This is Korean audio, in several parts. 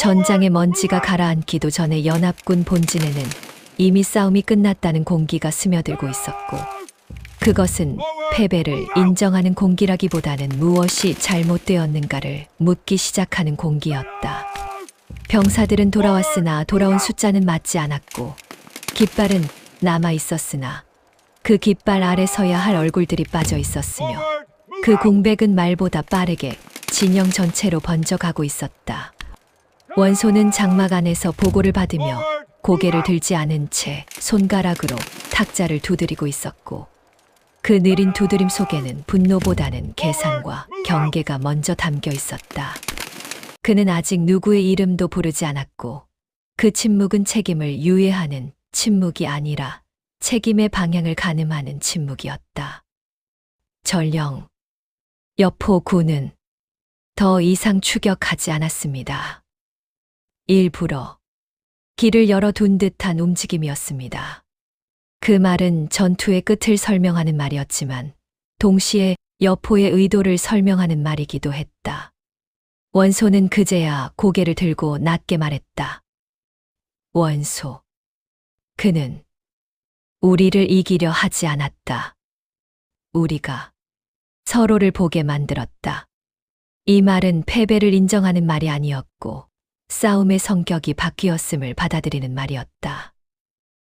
전장의 먼지가 가라앉기도 전에 연합군 본진에는 이미 싸움이 끝났다는 공기가 스며들고 있었고, 그것은 패배를 인정하는 공기라기보다는 무엇이 잘못되었는가를 묻기 시작하는 공기였다. 병사들은 돌아왔으나 돌아온 숫자는 맞지 않았고, 깃발은 남아 있었으나 그 깃발 아래 서야 할 얼굴들이 빠져 있었으며, 그 공백은 말보다 빠르게 진영 전체로 번져가고 있었다. 원소는 장막 안에서 보고를 받으며 고개를 들지 않은 채 손가락으로 탁자를 두드리고 있었고, 그 느린 두드림 속에는 분노보다는 계산과 경계가 먼저 담겨 있었다. 그는 아직 누구의 이름도 부르지 않았고, 그 침묵은 책임을 유예하는 침묵이 아니라 책임의 방향을 가늠하는 침묵이었다. 전령, 여포군은 더 이상 추격하지 않았습니다. 일부러 길을 열어둔 듯한 움직임이었습니다. 그 말은 전투의 끝을 설명하는 말이었지만 동시에 여포의 의도를 설명하는 말이기도 했다. 원소는 그제야 고개를 들고 낮게 말했다. 원소. 그는 우리를 이기려 하지 않았다. 우리가 서로를 보게 만들었다. 이 말은 패배를 인정하는 말이 아니었고 싸움의 성격이 바뀌었음을 받아들이는 말이었다.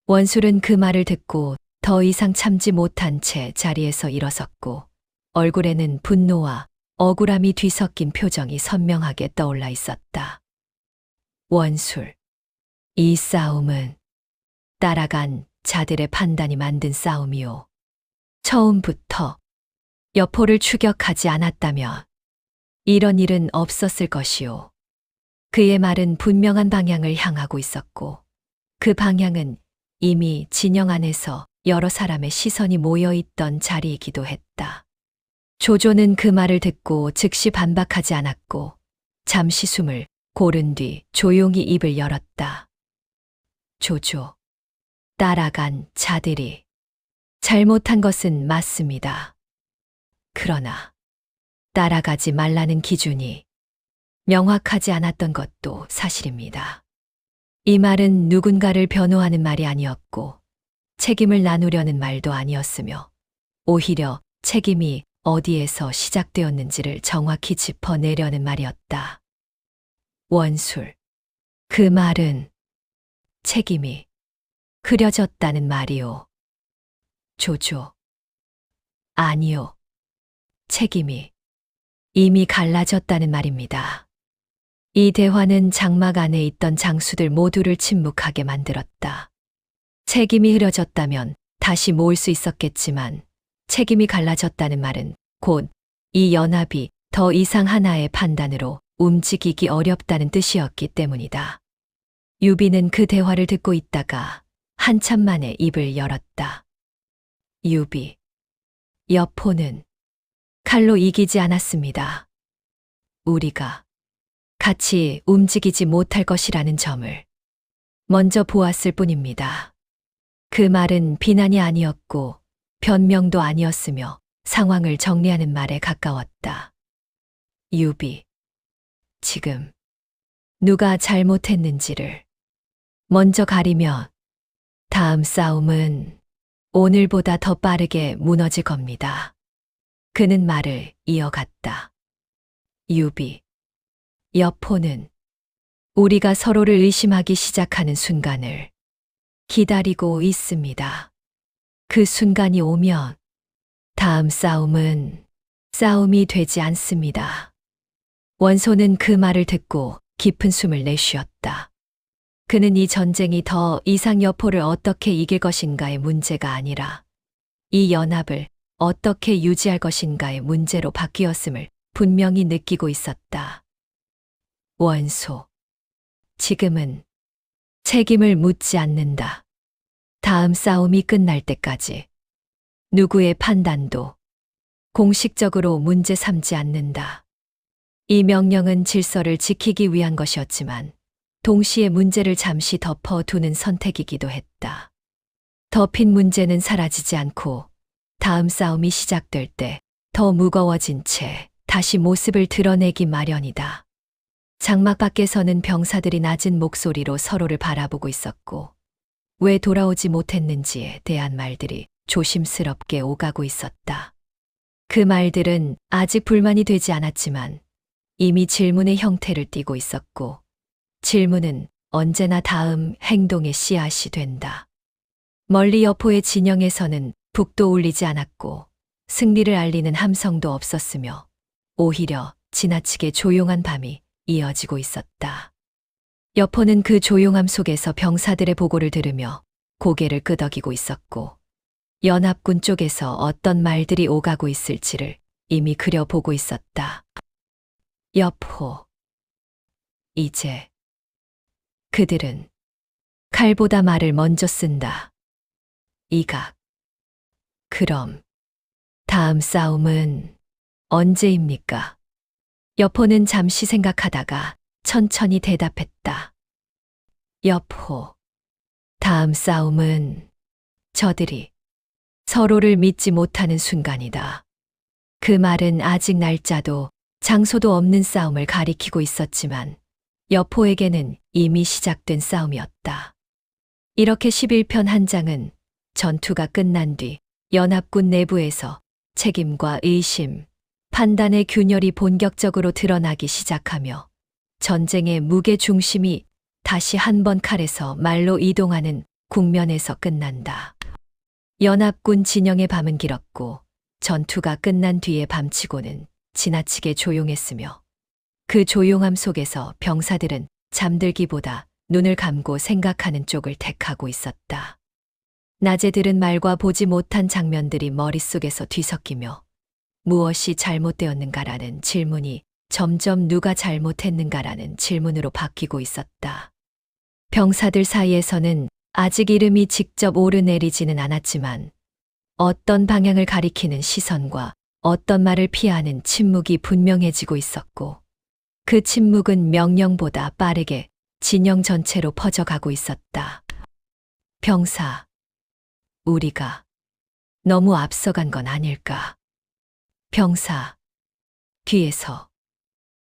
원술은 그 말을 듣고 더 이상 참지 못한 채 자리에서 일어섰고 얼굴에는 분노와 억울함이 뒤섞인 표정이 선명하게 떠올라 있었다. 원술. 이 싸움은 따라간 자들의 판단이 만든 싸움이요. 처음부터 여포를 추격하지 않았다면 이런 일은 없었을 것이요. 그의 말은 분명한 방향을 향하고 있었고 그 방향은 이미 진영 안에서 여러 사람의 시선이 모여있던 자리이기도 했다. 조조는 그 말을 듣고 즉시 반박하지 않았고 잠시 숨을 고른 뒤 조용히 입을 열었다. 조조. 따라간 자들이 잘못한 것은 맞습니다. 그러나 따라가지 말라는 기준이 명확하지 않았던 것도 사실입니다. 이 말은 누군가를 변호하는 말이 아니었고 책임을 나누려는 말도 아니었으며 오히려 책임이 어디에서 시작되었는지를 정확히 짚어내려는 말이었다. 원술. 그 말은 책임이 흐려졌다는 말이오. 조조. 아니요. 책임이 이미 갈라졌다는 말입니다. 이 대화는 장막 안에 있던 장수들 모두를 침묵하게 만들었다. 책임이 흐려졌다면 다시 모을 수 있었겠지만 책임이 갈라졌다는 말은 곧 이 연합이 더 이상 하나의 판단으로 움직이기 어렵다는 뜻이었기 때문이다. 유비는 그 대화를 듣고 있다가 한참 만에 입을 열었다. 유비. 여포는 칼로 이기지 않았습니다. 우리가 같이 움직이지 못할 것이라는 점을 먼저 보았을 뿐입니다. 그 말은 비난이 아니었고 변명도 아니었으며 상황을 정리하는 말에 가까웠다. 유비. 지금 누가 잘못했는지를 먼저 가리면 다음 싸움은 오늘보다 더 빠르게 무너질 겁니다. 그는 말을 이어갔다. 유비. 여포는 우리가 서로를 의심하기 시작하는 순간을 기다리고 있습니다. 그 순간이 오면 다음 싸움은 싸움이 되지 않습니다. 원소는 그 말을 듣고 깊은 숨을 내쉬었다. 그는 이 전쟁이 더 이상 여포를 어떻게 이길 것인가의 문제가 아니라 이 연합을 어떻게 유지할 것인가의 문제로 바뀌었음을 분명히 느끼고 있었다. 원소. 지금은 책임을 묻지 않는다. 다음 싸움이 끝날 때까지 누구의 판단도 공식적으로 문제 삼지 않는다. 이 명령은 질서를 지키기 위한 것이었지만 동시에 문제를 잠시 덮어두는 선택이기도 했다. 덮인 문제는 사라지지 않고 다음 싸움이 시작될 때 더 무거워진 채 다시 모습을 드러내기 마련이다. 장막 밖에서는 병사들이 낮은 목소리로 서로를 바라보고 있었고, 왜 돌아오지 못했는지에 대한 말들이 조심스럽게 오가고 있었다. 그 말들은 아직 불만이 되지 않았지만 이미 질문의 형태를 띠고 있었고, 질문은 언제나 다음 행동의 씨앗이 된다. 멀리 여포의 진영에서는 북도 울리지 않았고 승리를 알리는 함성도 없었으며 오히려 지나치게 조용한 밤이 이어지고 있었다. 여포는 그 조용함 속에서 병사들의 보고를 들으며 고개를 끄덕이고 있었고 연합군 쪽에서 어떤 말들이 오가고 있을지를 이미 그려보고 있었다. 여포. 이제 그들은 칼보다 말을 먼저 쓴다. 이각. 그럼 다음 싸움은 언제입니까? 여포는 잠시 생각하다가 천천히 대답했다. 여포. 다음 싸움은 저들이 서로를 믿지 못하는 순간이다. 그 말은 아직 날짜도 장소도 없는 싸움을 가리키고 있었지만 여포에게는 이미 시작된 싸움이었다. 이렇게 11편 한 장은 전투가 끝난 뒤 연합군 내부에서 책임과 의심, 판단의 균열이 본격적으로 드러나기 시작하며 전쟁의 무게 중심이 다시 한 번 칼에서 말로 이동하는 국면에서 끝난다. 연합군 진영의 밤은 길었고 전투가 끝난 뒤의 밤치고는 지나치게 조용했으며 그 조용함 속에서 병사들은 잠들기보다 눈을 감고 생각하는 쪽을 택하고 있었다. 낮에 들은 말과 보지 못한 장면들이 머릿속에서 뒤섞이며 무엇이 잘못되었는가라는 질문이 점점 누가 잘못했는가라는 질문으로 바뀌고 있었다. 병사들 사이에서는 아직 이름이 직접 오르내리지는 않았지만 어떤 방향을 가리키는 시선과 어떤 말을 피하는 침묵이 분명해지고 있었고 그 침묵은 명령보다 빠르게 진영 전체로 퍼져가고 있었다. 병사, 우리가 너무 앞서간 건 아닐까? 병사, 뒤에서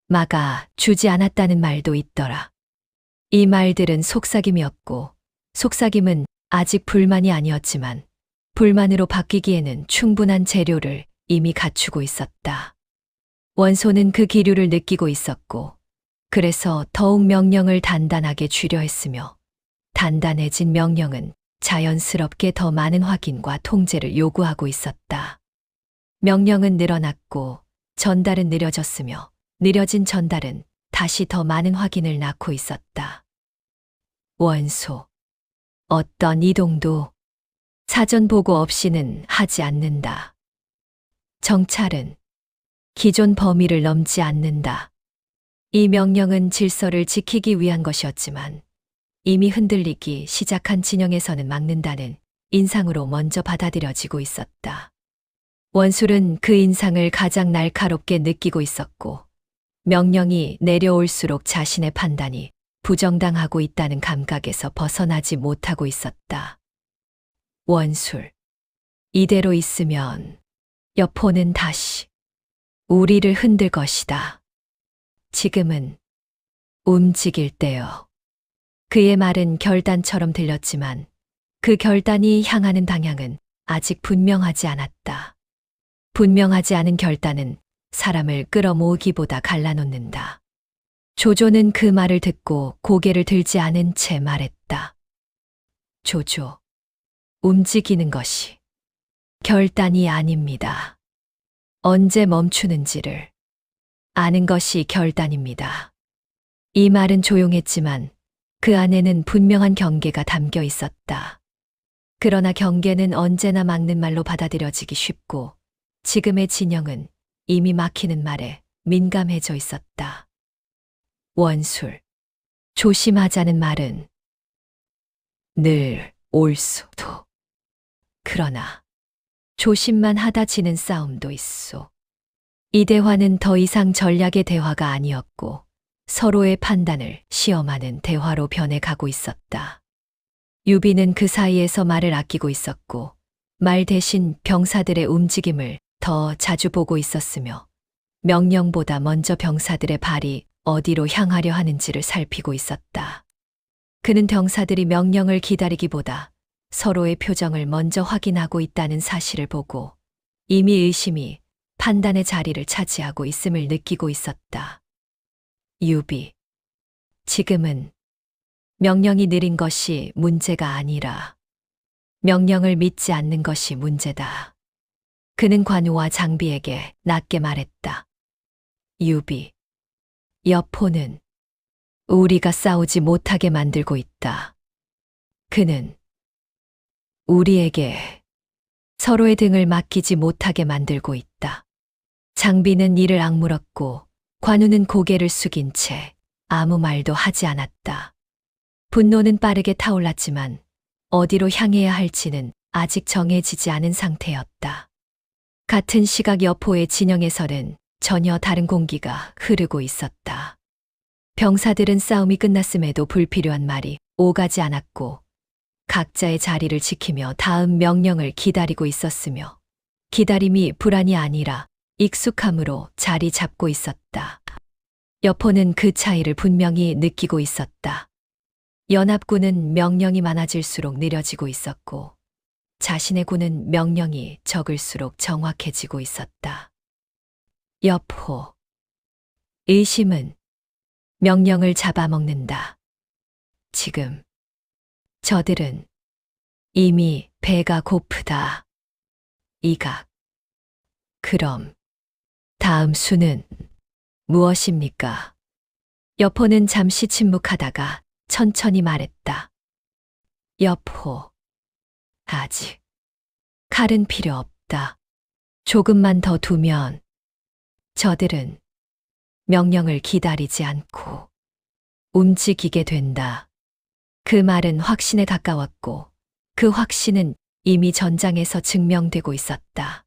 막아 주지 않았다는 말도 있더라. 이 말들은 속삭임이었고 속삭임은 아직 불만이 아니었지만 불만으로 바뀌기에는 충분한 재료를 이미 갖추고 있었다. 원소는 그 기류를 느끼고 있었고 그래서 더욱 명령을 단단하게 주려 했으며 단단해진 명령은 자연스럽게 더 많은 확인과 통제를 요구하고 있었다. 명령은 늘어났고 전달은 느려졌으며 느려진 전달은 다시 더 많은 확인을 낳고 있었다. 원소. 어떤 이동도 사전 보고 없이는 하지 않는다. 정찰은 기존 범위를 넘지 않는다. 이 명령은 질서를 지키기 위한 것이었지만 이미 흔들리기 시작한 진영에서는 막는다는 인상으로 먼저 받아들여지고 있었다. 원술은 그 인상을 가장 날카롭게 느끼고 있었고 명령이 내려올수록 자신의 판단이 부정당하고 있다는 감각에서 벗어나지 못하고 있었다. 원술. 이대로 있으면 여포는 다시 우리를 흔들 것이다. 지금은 움직일 때요. 그의 말은 결단처럼 들렸지만 그 결단이 향하는 방향은 아직 분명하지 않았다. 분명하지 않은 결단은 사람을 끌어모으기보다 갈라놓는다. 조조는 그 말을 듣고 고개를 들지 않은 채 말했다. 조조. 움직이는 것이 결단이 아닙니다. 언제 멈추는지를 아는 것이 결단입니다. 이 말은 조용했지만 그 안에는 분명한 경계가 담겨 있었다. 그러나 경계는 언제나 막는 말로 받아들여지기 쉽고 지금의 진영은 이미 막히는 말에 민감해져 있었다. 원술. 조심하자는 말은 늘 올 수도. 그러나 조심만 하다 지는 싸움도 있소. 이 대화는 더 이상 전략의 대화가 아니었고 서로의 판단을 시험하는 대화로 변해가고 있었다. 유비는 그 사이에서 말을 아끼고 있었고 말 대신 병사들의 움직임을 더 자주 보고 있었으며 명령보다 먼저 병사들의 발이 어디로 향하려 하는지를 살피고 있었다. 그는 병사들이 명령을 기다리기보다 서로의 표정을 먼저 확인하고 있다는 사실을 보고 이미 의심이 판단의 자리를 차지하고 있음을 느끼고 있었다. 유비. 지금은 명령이 느린 것이 문제가 아니라 명령을 믿지 않는 것이 문제다. 그는 관우와 장비에게 낮게 말했다. 유비. 여포는 우리가 싸우지 못하게 만들고 있다. 그는 우리에게 서로의 등을 맡기지 못하게 만들고 있다. 장비는 이를 악물었고 관우는 고개를 숙인 채 아무 말도 하지 않았다. 분노는 빠르게 타올랐지만 어디로 향해야 할지는 아직 정해지지 않은 상태였다. 같은 시각 여포의 진영에서는 전혀 다른 공기가 흐르고 있었다. 병사들은 싸움이 끝났음에도 불필요한 말이 오가지 않았고 각자의 자리를 지키며 다음 명령을 기다리고 있었으며 기다림이 불안이 아니라 익숙함으로 자리 잡고 있었다. 여포는 그 차이를 분명히 느끼고 있었다. 연합군은 명령이 많아질수록 느려지고 있었고 자신의 군은 명령이 적을수록 정확해지고 있었다. 여포. 의심은 명령을 잡아먹는다. 지금 저들은 이미 배가 고프다. 이각. 그럼 다음 수는 무엇입니까? 여포는 잠시 침묵하다가 천천히 말했다. 여포. 아직 칼은 필요 없다. 조금만 더 두면 저들은 명령을 기다리지 않고 움직이게 된다. 그 말은 확신에 가까웠고 그 확신은 이미 전장에서 증명되고 있었다.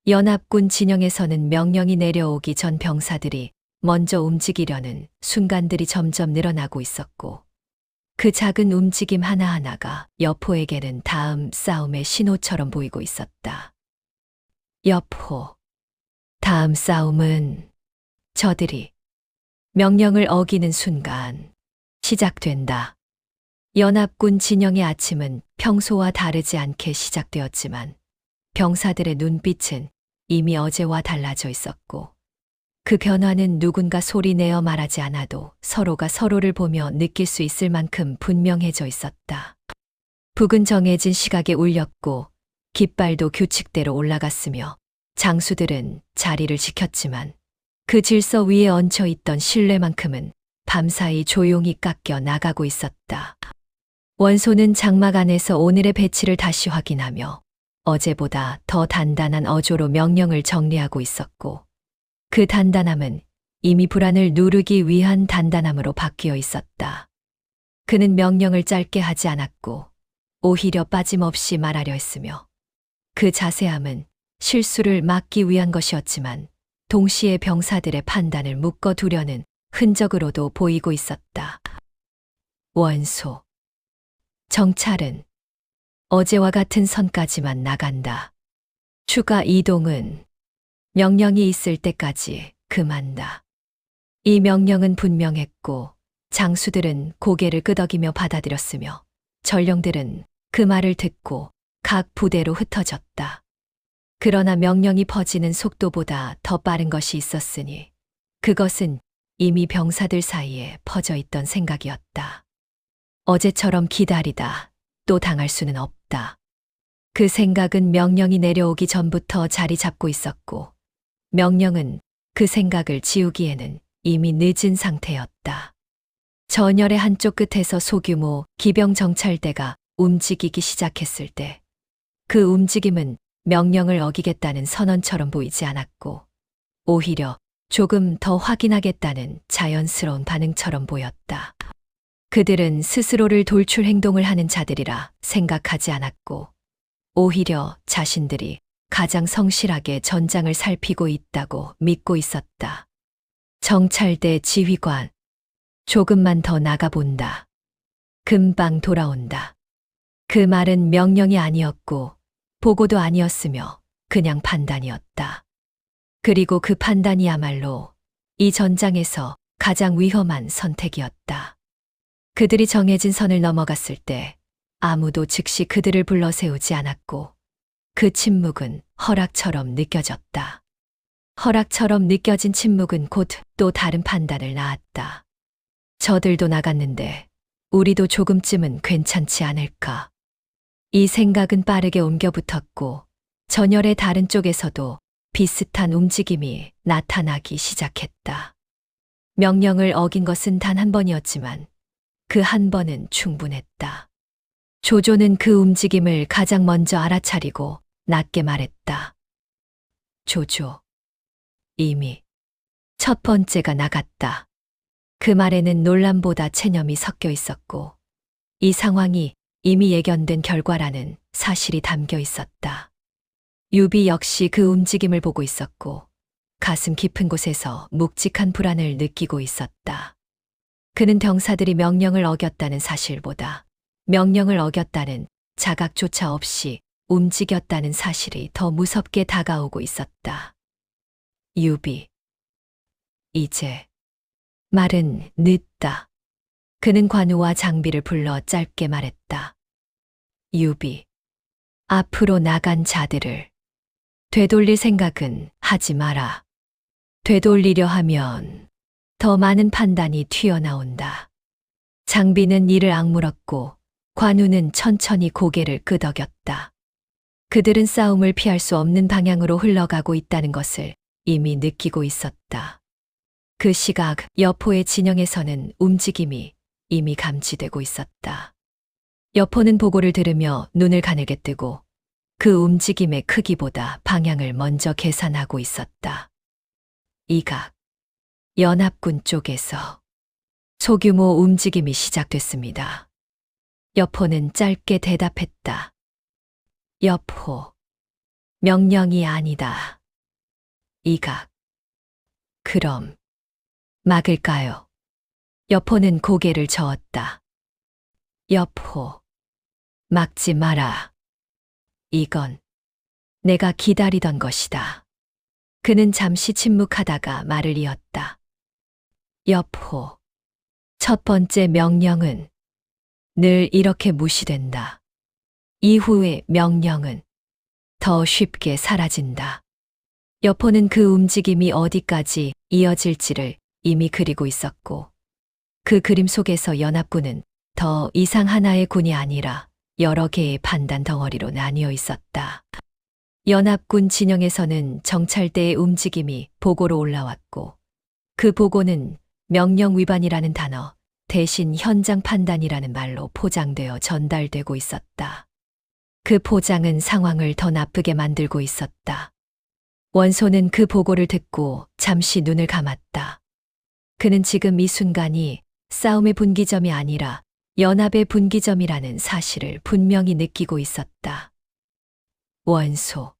연합군 진영에서는 명령이 내려오기 전 병사들이 먼저 움직이려는 순간들이 점점 늘어나고 있었고 그 작은 움직임 하나하나가 여포에게는 다음 싸움의 신호처럼 보이고 있었다. 여포. 다음 싸움은 저들이 명령을 어기는 순간 시작된다. 연합군 진영의 아침은 평소와 다르지 않게 시작되었지만 병사들의 눈빛은 이미 어제와 달라져 있었고 그 변화는 누군가 소리내어 말하지 않아도 서로가 서로를 보며 느낄 수 있을 만큼 분명해져 있었다. 북은 정해진 시각에 울렸고 깃발도 규칙대로 올라갔으며 장수들은 자리를 지켰지만 그 질서 위에 얹혀 있던 신뢰만큼은 밤사이 조용히 깎여 나가고 있었다. 원소는 장막 안에서 오늘의 배치를 다시 확인하며 어제보다 더 단단한 어조로 명령을 정리하고 있었고 그 단단함은 이미 불안을 누르기 위한 단단함으로 바뀌어 있었다. 그는 명령을 짧게 하지 않았고 오히려 빠짐없이 말하려 했으며 그 자세함은 실수를 막기 위한 것이었지만 동시에 병사들의 판단을 묶어두려는 흔적으로도 보이고 있었다. 원소. 정찰은 어제와 같은 선까지만 나간다. 추가 이동은 명령이 있을 때까지 금한다. 이 명령은 분명했고 장수들은 고개를 끄덕이며 받아들였으며 전령들은 그 말을 듣고 각 부대로 흩어졌다. 그러나 명령이 퍼지는 속도보다 더 빠른 것이 있었으니 그것은 이미 병사들 사이에 퍼져 있던 생각이었다. 어제처럼 기다리다 또 당할 수는 없다. 그 생각은 명령이 내려오기 전부터 자리 잡고 있었고 명령은 그 생각을 지우기에는 이미 늦은 상태였다. 전열의 한쪽 끝에서 소규모 기병 정찰대가 움직이기 시작했을 때 그 움직임은 명령을 어기겠다는 선언처럼 보이지 않았고 오히려 조금 더 확인하겠다는 자연스러운 반응처럼 보였다. 그들은 스스로를 돌출 행동을 하는 자들이라 생각하지 않았고 오히려 자신들이 가장 성실하게 전장을 살피고 있다고 믿고 있었다. 정찰대 지휘관, 조금만 더 나가본다. 금방 돌아온다. 그 말은 명령이 아니었고 보고도 아니었으며 그냥 판단이었다. 그리고 그 판단이야말로 이 전장에서 가장 위험한 선택이었다. 그들이 정해진 선을 넘어갔을 때 아무도 즉시 그들을 불러 세우지 않았고 그 침묵은 허락처럼 느껴졌다. 허락처럼 느껴진 침묵은 곧 또 다른 판단을 낳았다. 저들도 나갔는데 우리도 조금쯤은 괜찮지 않을까. 이 생각은 빠르게 옮겨붙었고 전열의 다른 쪽에서도 비슷한 움직임이 나타나기 시작했다. 명령을 어긴 것은 단 한 번이었지만 그 한 번은 충분했다. 조조는 그 움직임을 가장 먼저 알아차리고 낮게 말했다. 조조. 이미 첫 번째가 나갔다. 그 말에는 놀람보다 체념이 섞여 있었고 이 상황이 이미 예견된 결과라는 사실이 담겨 있었다. 유비 역시 그 움직임을 보고 있었고 가슴 깊은 곳에서 묵직한 불안을 느끼고 있었다. 그는 병사들이 명령을 어겼다는 사실보다 명령을 어겼다는 자각조차 없이 움직였다는 사실이 더 무섭게 다가오고 있었다. 유비. 이제 말은 늦다. 그는 관우와 장비를 불러 짧게 말했다. 유비. 앞으로 나간 자들을 되돌릴 생각은 하지 마라. 되돌리려 하면 더 많은 판단이 튀어나온다. 장비는 이를 악물었고 관우는 천천히 고개를 끄덕였다. 그들은 싸움을 피할 수 없는 방향으로 흘러가고 있다는 것을 이미 느끼고 있었다. 그 시각 여포의 진영에서는 움직임이 이미 감지되고 있었다. 여포는 보고를 들으며 눈을 가늘게 뜨고 그 움직임의 크기보다 방향을 먼저 계산하고 있었다. 이각, 연합군 쪽에서 소규모 움직임이 시작됐습니다. 여포는 짧게 대답했다. 여포, 명령이 아니다. 이각, 그럼 막을까요? 여포는 고개를 저었다. 여포, 막지 마라. 이건 내가 기다리던 것이다. 그는 잠시 침묵하다가 말을 이었다. 여포, 첫 번째 명령은 늘 이렇게 무시된다. 이후의 명령은 더 쉽게 사라진다. 여포는 그 움직임이 어디까지 이어질지를 이미 그리고 있었고 그 그림 속에서 연합군은 더 이상 하나의 군이 아니라 여러 개의 판단 덩어리로 나뉘어 있었다. 연합군 진영에서는 정찰대의 움직임이 보고로 올라왔고 그 보고는 명령 위반이라는 단어 대신 현장 판단이라는 말로 포장되어 전달되고 있었다. 그 포장은 상황을 더 나쁘게 만들고 있었다. 원소는 그 보고를 듣고 잠시 눈을 감았다. 그는 지금 이 순간이 싸움의 분기점이 아니라 연합의 분기점이라는 사실을 분명히 느끼고 있었다. 원소,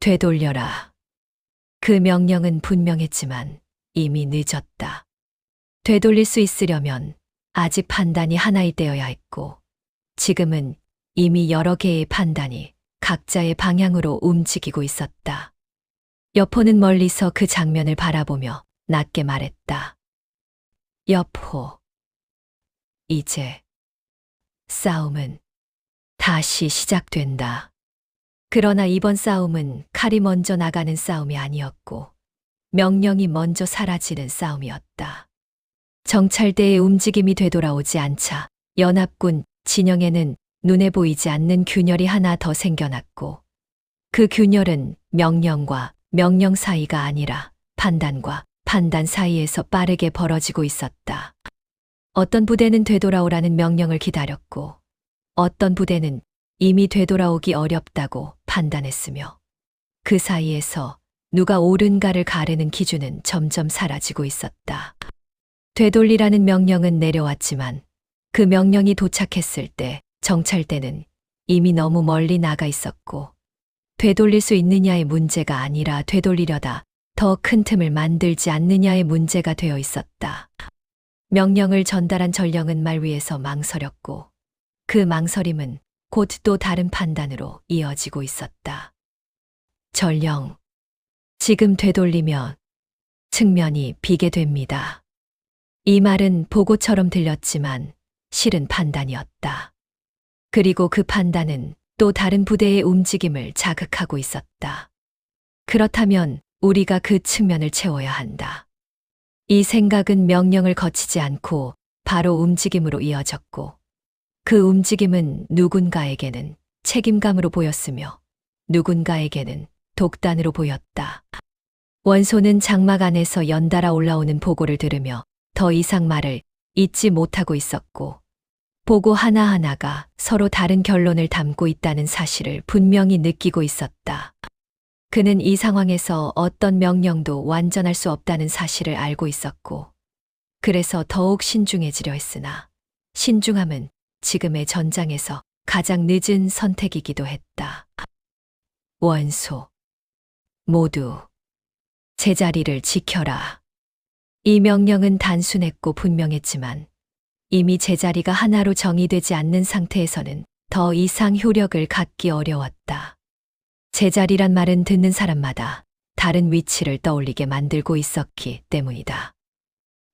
되돌려라. 그 명령은 분명했지만 이미 늦었다. 되돌릴 수 있으려면 아직 판단이 하나일 때여야 했고 지금은 이미 여러 개의 판단이 각자의 방향으로 움직이고 있었다. 여포는 멀리서 그 장면을 바라보며 낮게 말했다. 여포, 이제 싸움은 다시 시작된다. 그러나 이번 싸움은 칼이 먼저 나가는 싸움이 아니었고 명령이 먼저 사라지는 싸움이었다. 정찰대의 움직임이 되돌아오지 않자 연합군 진영에는 눈에 보이지 않는 균열이 하나 더 생겨났고 그 균열은 명령과 명령 사이가 아니라 판단과 판단 사이에서 빠르게 벌어지고 있었다. 어떤 부대는 되돌아오라는 명령을 기다렸고 어떤 부대는 이미 되돌아오기 어렵다고 판단했으며 그 사이에서 누가 옳은가를 가르는 기준은 점점 사라지고 있었다. 되돌리라는 명령은 내려왔지만 그 명령이 도착했을 때 정찰대는 이미 너무 멀리 나가 있었고 되돌릴 수 있느냐의 문제가 아니라 되돌리려다 더 큰 틈을 만들지 않느냐의 문제가 되어 있었다. 명령을 전달한 전령은 말 위에서 망설였고 그 망설임은 곧 또 다른 판단으로 이어지고 있었다. 전령, 지금 되돌리면 측면이 비게 됩니다. 이 말은 보고처럼 들렸지만 실은 판단이었다. 그리고 그 판단은 또 다른 부대의 움직임을 자극하고 있었다. 그렇다면 우리가 그 측면을 채워야 한다. 이 생각은 명령을 거치지 않고 바로 움직임으로 이어졌고, 그 움직임은 누군가에게는 책임감으로 보였으며 누군가에게는 독단으로 보였다. 원소는 장막 안에서 연달아 올라오는 보고를 들으며 더 이상 말을 잇지 못하고 있었고, 보고 하나하나가 서로 다른 결론을 담고 있다는 사실을 분명히 느끼고 있었다. 그는 이 상황에서 어떤 명령도 완전할 수 없다는 사실을 알고 있었고, 그래서 더욱 신중해지려 했으나, 신중함은 지금의 전장에서 가장 늦은 선택이기도 했다. 원소. 모두 제자리를 지켜라. 이 명령은 단순했고 분명했지만 이미 제자리가 하나로 정의되지 않는 상태에서는 더 이상 효력을 갖기 어려웠다. 제자리란 말은 듣는 사람마다 다른 위치를 떠올리게 만들고 있었기 때문이다.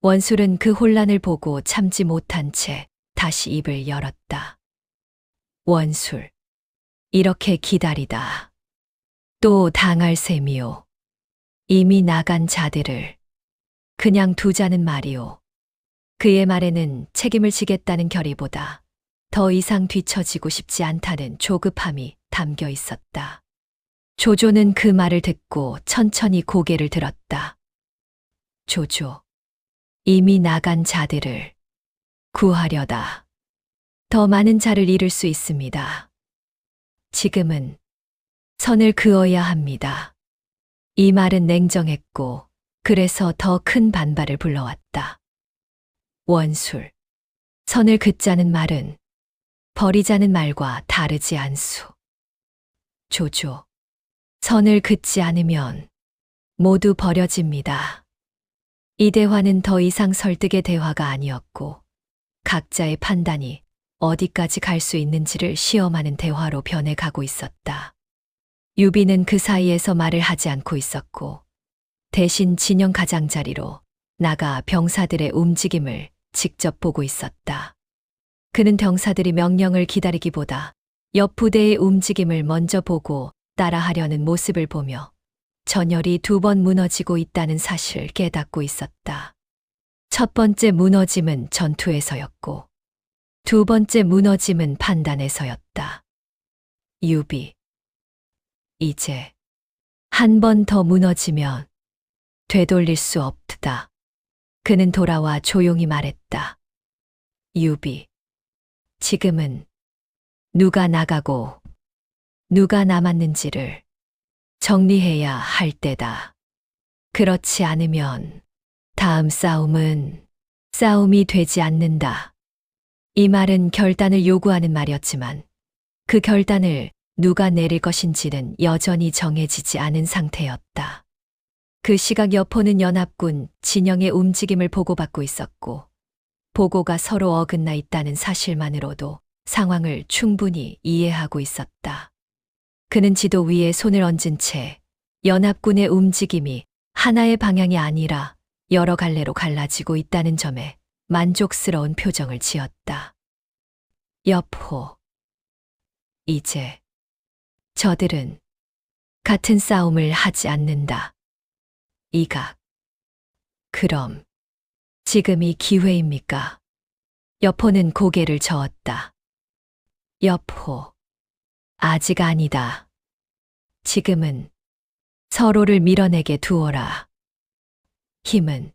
원술은 그 혼란을 보고 참지 못한 채 다시 입을 열었다. 원술. 이렇게 기다리다. 또 당할 셈이요. 이미 나간 자들을 그냥 두자는 말이오. 그의 말에는 책임을 지겠다는 결의보다 더 이상 뒤처지고 싶지 않다는 조급함이 담겨 있었다. 조조는 그 말을 듣고 천천히 고개를 들었다. 조조. 이미 나간 자들을 구하려다. 더 많은 자를 잃을 수 있습니다. 지금은 선을 그어야 합니다. 이 말은 냉정했고 그래서 더 큰 반발을 불러왔다. 원술. 선을 긋자는 말은 버리자는 말과 다르지 않소. 조조. 선을 긋지 않으면 모두 버려집니다. 이 대화는 더 이상 설득의 대화가 아니었고 각자의 판단이 어디까지 갈 수 있는지를 시험하는 대화로 변해가고 있었다. 유비는 그 사이에서 말을 하지 않고 있었고 대신 진영 가장자리로 나가 병사들의 움직임을 직접 보고 있었다. 그는 병사들이 명령을 기다리기보다 옆 부대의 움직임을 먼저 보고 따라하려는 모습을 보며 전열이 2번 무너지고 있다는 사실을 깨닫고 있었다. 첫 번째 무너짐은 전투에서였고 2번째 무너짐은 판단에서였다. 유비. 이제 한 번 더 무너지면 되돌릴 수 없다. 그는 돌아와 조용히 말했다. 유비. 지금은 누가 나가고 누가 남았는지를 정리해야 할 때다. 그렇지 않으면 다음 싸움이 되지 않는다. 이 말은 결단을 요구하는 말이었지만 그 결단을 누가 내릴 것인지는 여전히 정해지지 않은 상태였다. 그 시각 여포는 연합군 진영의 움직임을 보고받고 있었고 보고가 서로 어긋나 있다는 사실만으로도 상황을 충분히 이해하고 있었다. 그는 지도 위에 손을 얹은 채 연합군의 움직임이 하나의 방향이 아니라 여러 갈래로 갈라지고 있다는 점에 만족스러운 표정을 지었다. 여포. 이제 저들은 같은 싸움을 하지 않는다. 이각. 그럼 지금이 기회입니까? 여포는 고개를 저었다. 여포. 아직 아니다. 지금은 서로를 밀어내게 두어라. 힘은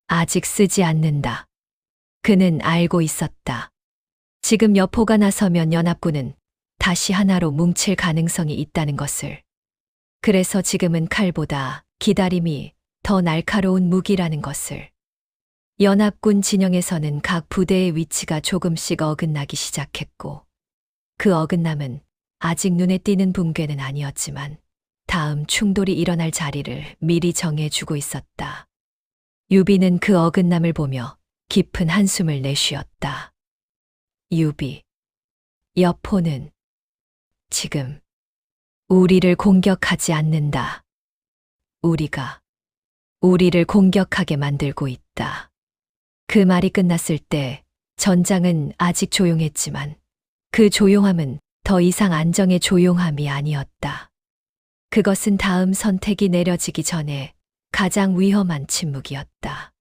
아직 쓰지 않는다. 그는 알고 있었다. 지금 여포가 나서면 연합군은 다시 하나로 뭉칠 가능성이 있다는 것을. 그래서 지금은 칼보다 기다림이 더 날카로운 무기라는 것을. 연합군 진영에서는 각 부대의 위치가 조금씩 어긋나기 시작했고 그 어긋남은 아직 눈에 띄는 붕괴는 아니었지만 다음 충돌이 일어날 자리를 미리 정해주고 있었다. 유비는 그 어긋남을 보며 깊은 한숨을 내쉬었다. 유비. 여포는 지금 우리를 공격하지 않는다. 우리가 우리를 공격하게 만들고 있다. 그 말이 끝났을 때 전장은 아직 조용했지만 그 조용함은 더 이상 안정의 조용함이 아니었다. 그것은 다음 선택이 내려지기 전에 가장 위험한 침묵이었다.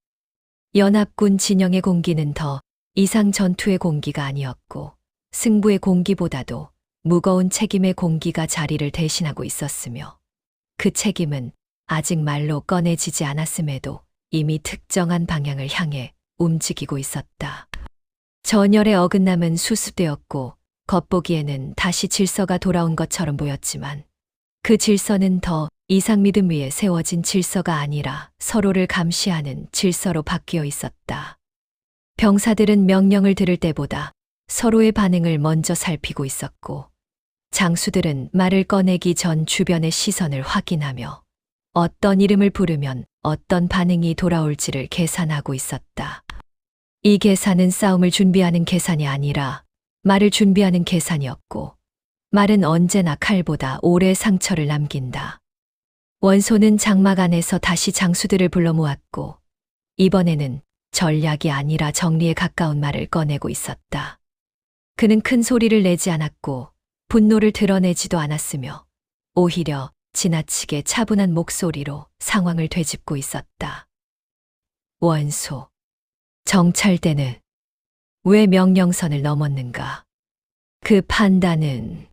연합군 진영의 공기는 더 이상 전투의 공기가 아니었고 승부의 공기보다도 무거운 책임의 공기가 자리를 대신하고 있었으며 그 책임은 아직 말로 꺼내지지 않았음에도 이미 특정한 방향을 향해 움직이고 있었다. 전열의 어긋남은 수습되었고 겉보기에는 다시 질서가 돌아온 것처럼 보였지만 그 질서는 더 이상 믿음 위에 세워진 질서가 아니라 서로를 감시하는 질서로 바뀌어 있었다. 병사들은 명령을 들을 때보다 서로의 반응을 먼저 살피고 있었고 장수들은 말을 꺼내기 전 주변의 시선을 확인하며 어떤 이름을 부르면 어떤 반응이 돌아올지를 계산하고 있었다. 이 계산은 싸움을 준비하는 계산이 아니라 말을 준비하는 계산이었고 말은 언제나 칼보다 오래 상처를 남긴다. 원소는 장막 안에서 다시 장수들을 불러 모았고 이번에는 전략이 아니라 정리에 가까운 말을 꺼내고 있었다. 그는 큰 소리를 내지 않았고 분노를 드러내지도 않았으며 오히려 지나치게 차분한 목소리로 상황을 되짚고 있었다. 원소, 정찰대는 왜 명령선을 넘었는가? 그 판단은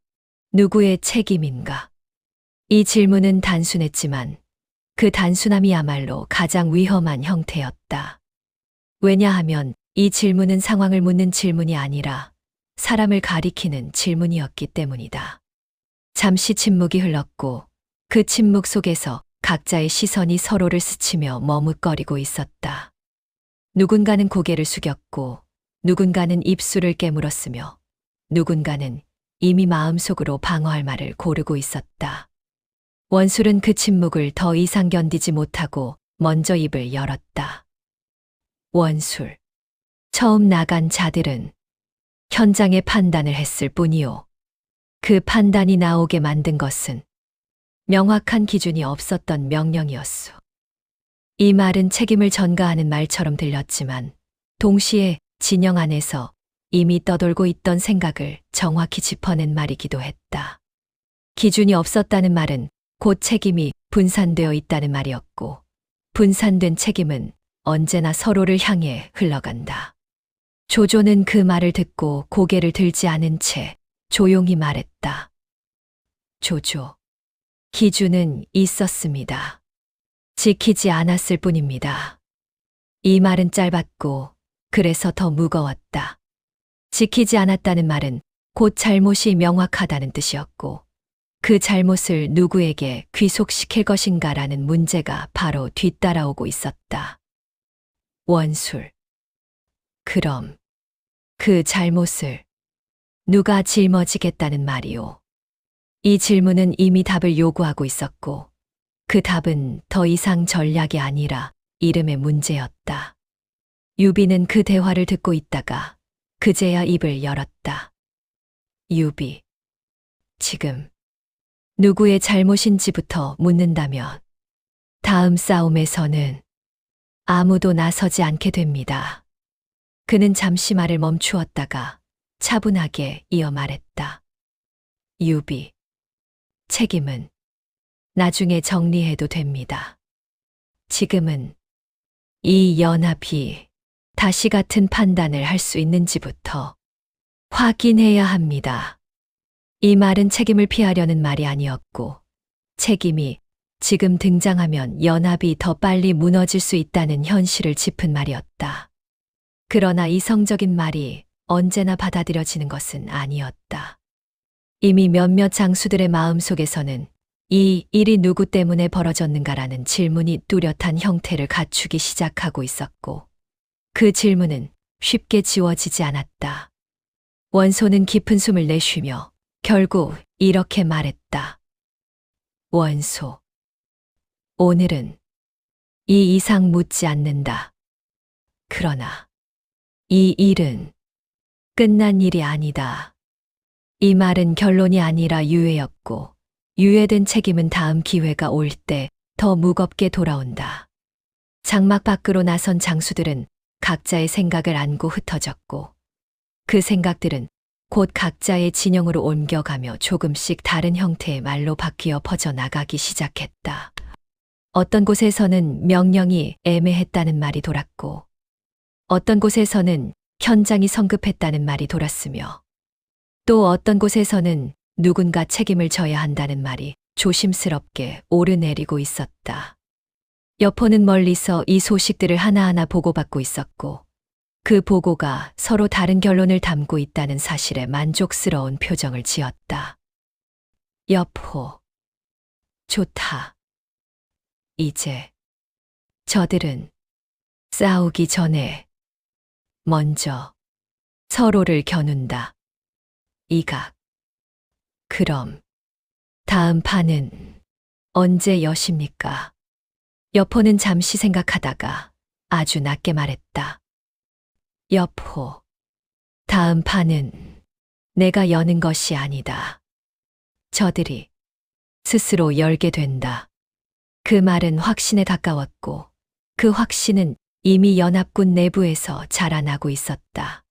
누구의 책임인가? 이 질문은 단순했지만 그 단순함이야말로 가장 위험한 형태였다. 왜냐하면 이 질문은 상황을 묻는 질문이 아니라 사람을 가리키는 질문이었기 때문이다. 잠시 침묵이 흘렀고 그 침묵 속에서 각자의 시선이 서로를 스치며 머뭇거리고 있었다. 누군가는 고개를 숙였고 누군가는 입술을 깨물었으며 누군가는 이미 마음속으로 방어할 말을 고르고 있었다. 원술은 그 침묵을 더 이상 견디지 못하고 먼저 입을 열었다. 원술. 처음 나간 자들은 현장의 판단을 했을 뿐이요. 그 판단이 나오게 만든 것은 명확한 기준이 없었던 명령이었소. 이 말은 책임을 전가하는 말처럼 들렸지만 동시에 진영 안에서 이미 떠돌고 있던 생각을 정확히 짚어낸 말이기도 했다. 기준이 없었다는 말은 곧 책임이 분산되어 있다는 말이었고 분산된 책임은 언제나 서로를 향해 흘러간다. 조조는 그 말을 듣고 고개를 들지 않은 채 조용히 말했다. 조조. 기준은 있었습니다. 지키지 않았을 뿐입니다. 이 말은 짧았고 그래서 더 무거웠다. 지키지 않았다는 말은 곧 잘못이 명확하다는 뜻이었고 그 잘못을 누구에게 귀속시킬 것인가라는 문제가 바로 뒤따라오고 있었다. 원술. 그럼 그 잘못을 누가 짊어지겠다는 말이오? 이 질문은 이미 답을 요구하고 있었고 그 답은 더 이상 전략이 아니라 이름의 문제였다. 유비는 그 대화를 듣고 있다가 그제야 입을 열었다. 유비. 지금 누구의 잘못인지부터 묻는다면 다음 싸움에서는 아무도 나서지 않게 됩니다. 그는 잠시 말을 멈추었다가 차분하게 이어 말했다. 유비. 책임은 나중에 정리해도 됩니다. 지금은 이 연합이 다시 같은 판단을 할 수 있는지부터 확인해야 합니다. 이 말은 책임을 피하려는 말이 아니었고 책임이 지금 등장하면 연합이 더 빨리 무너질 수 있다는 현실을 짚은 말이었다. 그러나 이성적인 말이 언제나 받아들여지는 것은 아니었다. 이미 몇몇 장수들의 마음속에서는 이 일이 누구 때문에 벌어졌는가라는 질문이 뚜렷한 형태를 갖추기 시작하고 있었고 그 질문은 쉽게 지워지지 않았다. 원소는 깊은 숨을 내쉬며 결국 이렇게 말했다. 원소. 오늘은 이 이상 묻지 않는다. 그러나 이 일은 끝난 일이 아니다. 이 말은 결론이 아니라 유예였고 유예된 책임은 다음 기회가 올 때 더 무겁게 돌아온다. 장막 밖으로 나선 장수들은 각자의 생각을 안고 흩어졌고 그 생각들은 곧 각자의 진영으로 옮겨가며 조금씩 다른 형태의 말로 바뀌어 퍼져나가기 시작했다. 어떤 곳에서는 명령이 애매했다는 말이 돌았고 어떤 곳에서는 현장이 성급했다는 말이 돌았으며 또 어떤 곳에서는 누군가 책임을 져야 한다는 말이 조심스럽게 오르내리고 있었다. 여포는 멀리서 이 소식들을 하나하나 보고받고 있었고 그 보고가 서로 다른 결론을 담고 있다는 사실에 만족스러운 표정을 지었다. 여포. 좋다. 이제 저들은 싸우기 전에 먼저 서로를 겨눈다. 이각. 그럼 다음 판은 언제 여십니까? 여포는 잠시 생각하다가 아주 낮게 말했다. 여포. 다음 판은 내가 여는 것이 아니다. 저들이 스스로 열게 된다. 그 말은 확신에 가까웠고 그 확신은 이미 연합군 내부에서 자라나고 있었다.